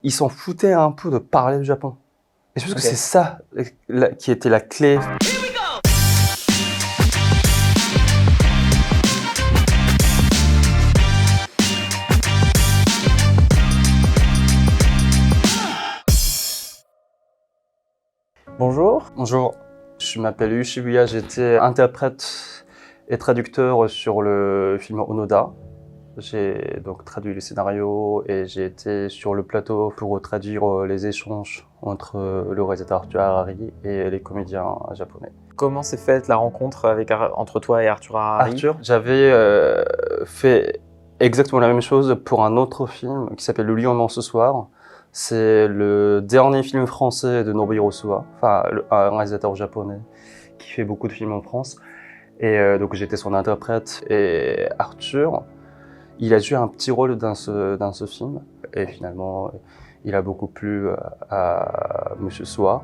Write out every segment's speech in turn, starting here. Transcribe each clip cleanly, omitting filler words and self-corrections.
Ils s'en foutaient un peu de parler du Japon. Et je pense que Ok. c'est ça qui était la clé. Bonjour. Bonjour, je m'appelle Yu Shibuya, j'étais interprète et traducteur sur le film Onoda. J'ai donc traduit le scénario et j'ai été sur le plateau pour traduire les échanges entre le réalisateur Arthur Harari et les comédiens japonais. Comment s'est faite la rencontre entre toi et Arthur Harari? Arthur, j'avais fait exactement la même chose pour un autre film qui s'appelle Le Lion ment ce soir. C'est le dernier film français de Nobuhiro Osuwa, enfin un réalisateur japonais qui fait beaucoup de films en France. Et donc j'étais son interprète. Et Arthur, il a joué un petit rôle dans ce film. Et finalement, il a beaucoup plu à Monsieur Soa,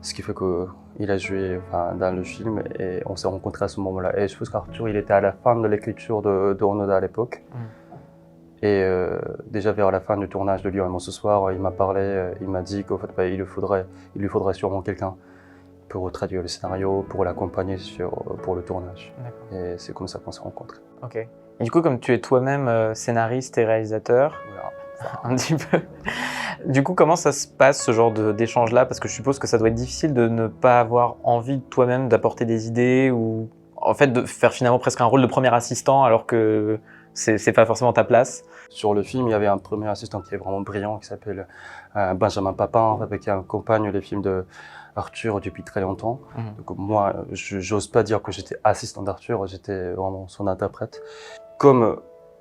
ce qui fait qu'il a joué dans le film et on s'est rencontrés à ce moment-là. Et je pense qu'Arthur, il était à la fin de l'écriture de Onoda à l'époque. Et déjà vers la fin du tournage de Lion ce soir, il m'a parlé, il m'a dit qu'en fait, il lui faudrait sûrement quelqu'un pour traduire le scénario, pour l'accompagner pour le tournage. Et c'est comme ça qu'on s'est rencontrés. Ok. Et du coup, comme tu es toi-même scénariste et réalisateur, Voilà. un petit peu. Du coup, comment ça se passe ce genre d'échange-là? Parce que je suppose que ça doit être difficile de ne pas avoir envie toi-même d'apporter des idées ou en fait de faire finalement presque un rôle de premier assistant alors que c'est pas forcément ta place. Sur le film, il y avait un premier assistant qui est vraiment brillant, qui s'appelle Benjamin Papin, qui accompagne les films de Arthur depuis très longtemps. Donc moi, j'ose pas dire que j'étais assistant d'Arthur, j'étais vraiment son interprète. Comme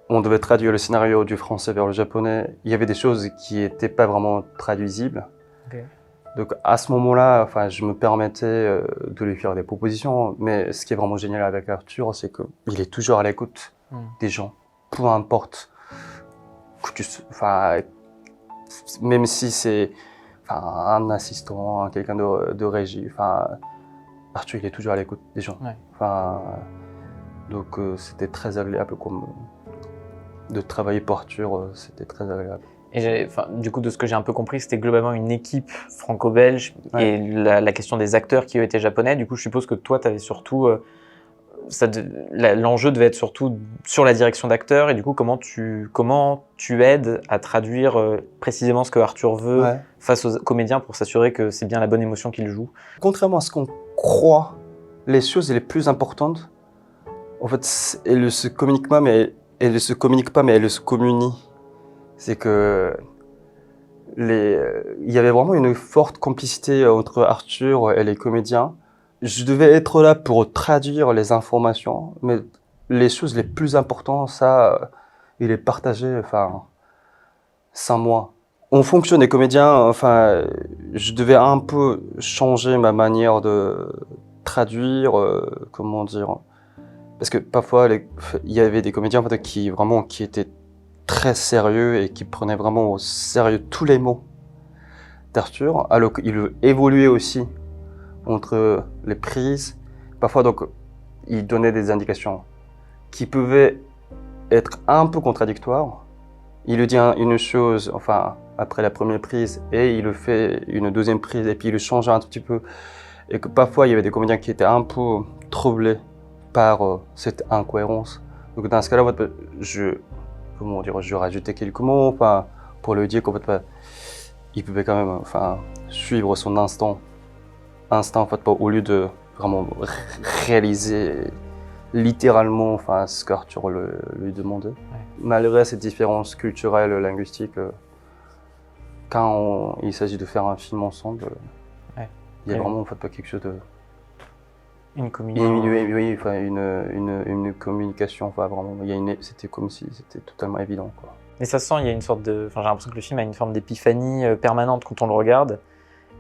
on devait traduire le scénario du français vers le japonais, il y avait des choses qui n'étaient pas vraiment traduisibles. Okay. Donc à ce moment-là, je me permettais de lui faire des propositions, mais ce qui est vraiment génial avec Arthur, c'est qu'il est toujours à l'écoute des gens, peu importe même si c'est un assistant, quelqu'un de régie, Arthur il est toujours à l'écoute des gens. Ouais. Donc c'était très agréable de travailler pour Arthur, c'était très agréable. Et du coup, de ce que j'ai un peu compris, c'était globalement une équipe franco-belge et la question des acteurs qui étaient japonais. Du coup, je suppose que toi, tu avais surtout l'enjeu devait être surtout sur la direction d'acteurs et du coup comment tu aides à traduire précisément ce que Arthur veut face aux comédiens pour s'assurer que c'est bien la bonne émotion qu'il joue. Contrairement à ce qu'on croit, les choses les plus importantes, en fait, elles ne se communiquent pas, mais elles se communient. C'est que il y avait vraiment une forte complicité entre Arthur et les comédiens. Je devais être là pour traduire les informations, mais les choses les plus importantes, ça, il est partagé, sans moi. En fonction des comédiens, je devais un peu changer ma manière de traduire, comment dire, parce que parfois il y avait des comédiens qui étaient très sérieux et qui prenaient vraiment au sérieux tous les mots d'Arthur, alors qu'il évoluait aussi entre les prises. Parfois, donc, il donnait des indications qui pouvaient être un peu contradictoires. Il lui dit une chose, après la première prise, et il le fait une deuxième prise, et puis il le change un tout petit peu. Et que parfois, il y avait des comédiens qui étaient un peu troublés par cette incohérence. Donc, dans ce cas-là, je rajoutais quelques mots, pour lui dire qu'en fait, il pouvait quand même, suivre son instinct, au lieu de vraiment réaliser littéralement ce qu'Arthur lui demandait. Malgré ces différences culturelles, linguistiques, quand il s'agit de faire un film ensemble, il y a vraiment quelque chose de... Une communication. Oui, une communication, vraiment, c'était comme si c'était totalement évident, quoi. Et ça se sent, il y a une sorte de... j'ai l'impression que le film a une forme d'épiphanie permanente quand on le regarde.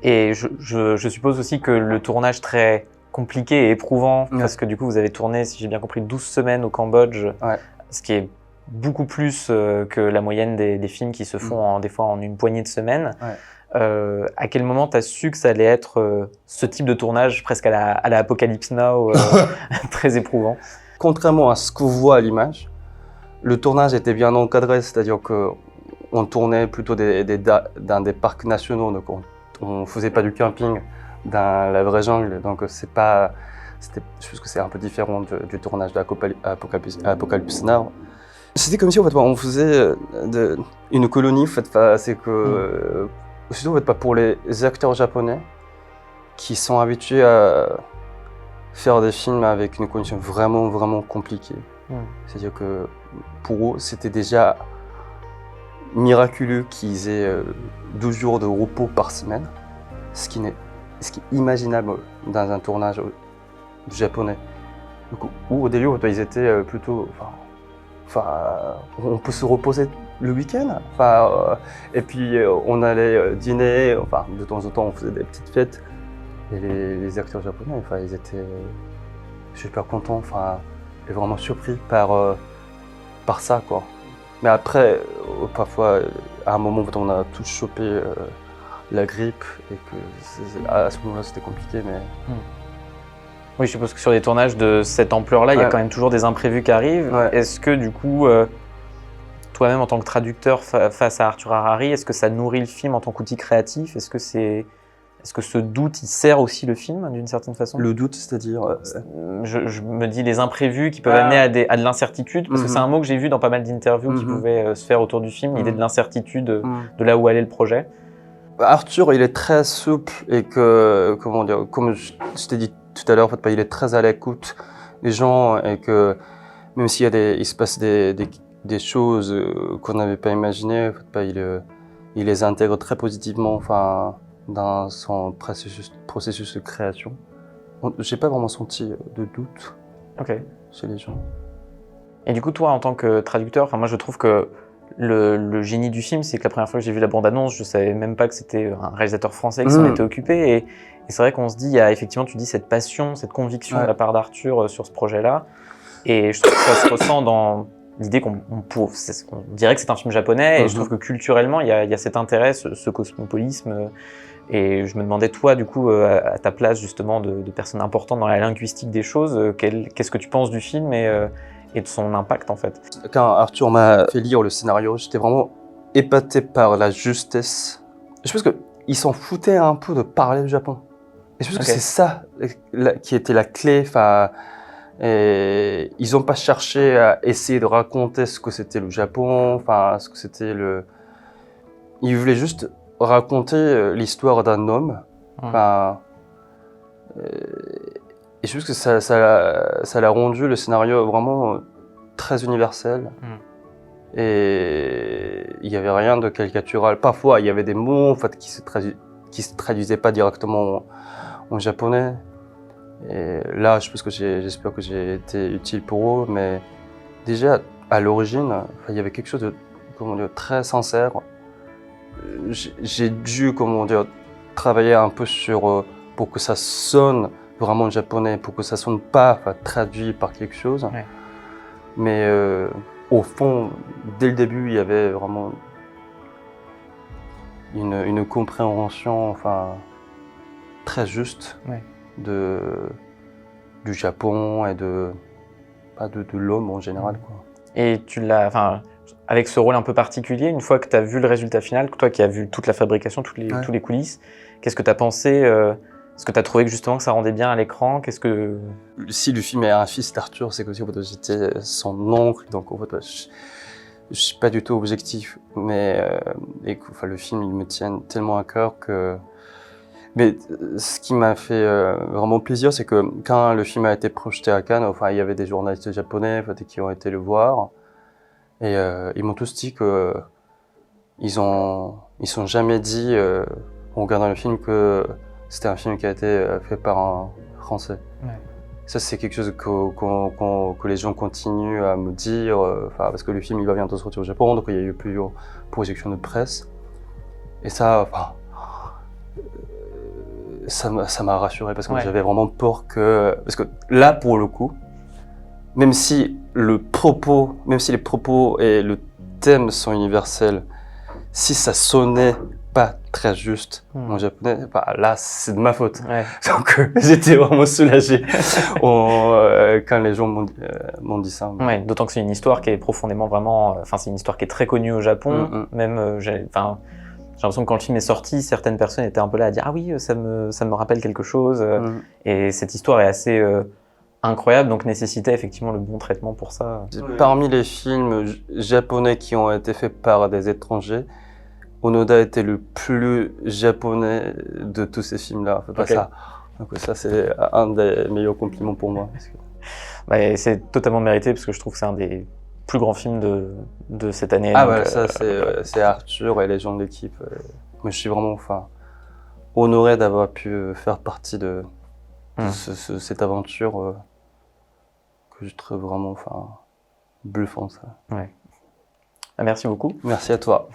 Et je suppose aussi que le tournage très compliqué et éprouvant, parce que du coup vous avez tourné, si j'ai bien compris, 12 semaines au Cambodge, ce qui est beaucoup plus que la moyenne des films qui se font des fois en une poignée de semaines. À quel moment tu as su que ça allait être ce type de tournage presque à la Apocalypse Now, très éprouvant? Contrairement à ce qu'on voit à l'image, le tournage était bien encadré, c'est-à-dire que on tournait plutôt dans des parcs nationaux, donc on faisait pas du camping dans la vraie jungle, donc je pense que c'est un peu différent du tournage d'Apocalypse Now. C'était comme si en fait, on faisait une colonie, en fait, c'est que surtout en fait, pour les acteurs japonais qui sont habitués à faire des films avec une condition vraiment, vraiment compliquée. C'est-à-dire que pour eux, c'était déjà miraculeux qu'ils aient 12 jours de repos par semaine, ce qui est imaginable dans un tournage japonais. Donc, où au début, ils étaient plutôt... on peut se reposer le week-end. Et puis on allait dîner. De temps en temps, on faisait des petites fêtes. Et les acteurs japonais, ils étaient super contents, et vraiment surpris par ça, quoi. Mais après, parfois, à un moment, on a tous chopé la grippe et que à ce moment-là, c'était compliqué, mais. Oui, je suppose que sur des tournages de cette ampleur-là, il y a quand même toujours des imprévus qui arrivent. Ouais. Est-ce que du coup, toi-même en tant que traducteur face à Arthur Harari, est-ce que ça nourrit le film en tant qu'outil créatif? Est-ce que ce doute, il sert aussi le film d'une certaine façon? Le doute, c'est-à-dire je me dis les imprévus qui peuvent amener à de l'incertitude, parce que c'est un mot que j'ai vu dans pas mal d'interviews qui pouvaient se faire autour du film, l'idée de l'incertitude, de là où allait le projet. Arthur, il est très souple et que, comment dire, comme je t'ai dit tout à l'heure, en fait, il est très à l'écoute des gens et que même s'il il se passe des choses qu'on n'avait pas imaginées, en fait, il les intègre très positivement, dans son processus de création. J'ai pas vraiment senti de doute chez les gens. Et du coup, toi, en tant que traducteur, moi je trouve que le génie du film, c'est que la première fois que j'ai vu la bande-annonce, je savais même pas que c'était un réalisateur français qui s'en était occupé. Et c'est vrai qu'on se dit, il y a effectivement, tu dis, cette passion, cette conviction de la part d'Arthur sur ce projet-là. Et je trouve que ça se ressent dans l'idée qu'on dirait que c'est un film japonais. Et je trouve que culturellement, il y a cet intérêt, ce cosmopolisme. Et je me demandais, toi, du coup, à ta place justement de personne importante dans la linguistique des choses, qu'est-ce que tu penses du film et de son impact en fait? Quand Arthur m'a fait lire le scénario, j'étais vraiment épaté par la justesse. Je pense qu'ils s'en foutaient un peu de parler du Japon. Et je pense que c'est ça qui était la clé. Et ils n'ont pas cherché à essayer de raconter ce que c'était le Japon, ce que c'était le... Ils voulaient juste raconter l'histoire d'un homme. Et je pense que ça l'a rendu le scénario vraiment très universel. Et il n'y avait rien de caricatural. Parfois, il y avait des mots en fait, qui se traduisaient pas directement en japonais. Et là, j'espère que j'ai été utile pour eux. Mais déjà, à l'origine, il y avait quelque chose de très sincère. J'ai dû travailler un peu pour que ça sonne vraiment japonais, pour que ça sonne pas traduit par quelque chose. Mais au fond, dès le début, il y avait vraiment une compréhension très juste du Japon et de l'homme en général. Et tu l'as, avec ce rôle un peu particulier, une fois que tu as vu le résultat final, toi qui as vu toute la fabrication, tous les coulisses, qu'est-ce que tu as pensé Est-ce que tu as trouvé que justement que ça rendait bien à l'écran? Si le film est un fils d'Arthur, c'est que j'étais son oncle, donc en fait, je suis pas du tout objectif, mais le film il me tient tellement à cœur que. Mais ce qui m'a fait vraiment plaisir, c'est que quand le film a été projeté à Cannes, il y avait des journalistes japonais qui ont été le voir, et ils m'ont tous dit que ils sont jamais dit en regardant le film que c'était un film qui a été fait par un Français. Ça, c'est quelque chose que les gens continuent à me dire, parce que le film il va bientôt sortir au Japon, donc il y a eu plusieurs projections de presse. Et ça m'a rassuré parce que j'avais vraiment peur parce que là, pour le coup, même si les propos et le thème sont universels, si ça sonnait pas très juste mon japonais, bah, là, c'est de ma faute. Ouais. Donc, j'étais vraiment soulagé quand les gens m'ont dit ça. Ouais, d'autant que c'est une histoire qui est profondément vraiment... Enfin, c'est une histoire qui est très connue au Japon. Même, j'ai l'impression que quand le film est sorti, certaines personnes étaient un peu là à dire « Ah oui, ça me rappelle quelque chose. Et cette histoire est assez incroyable, donc nécessitait effectivement le bon traitement pour ça. Parmi les films japonais qui ont été faits par des étrangers, Onoda était le plus japonais de tous ces films-là. Pas ça. Donc ça, c'est un des meilleurs compliments pour moi. Parce que... bah, c'est totalement mérité parce que je trouve que c'est un des plus grands films de cette année. Ah donc, bah ça, c'est Arthur et les gens de l'équipe. Mais je suis vraiment honoré d'avoir pu faire partie de cette aventure que je trouve vraiment bluffante. Ouais. Ah, merci beaucoup. Merci à toi.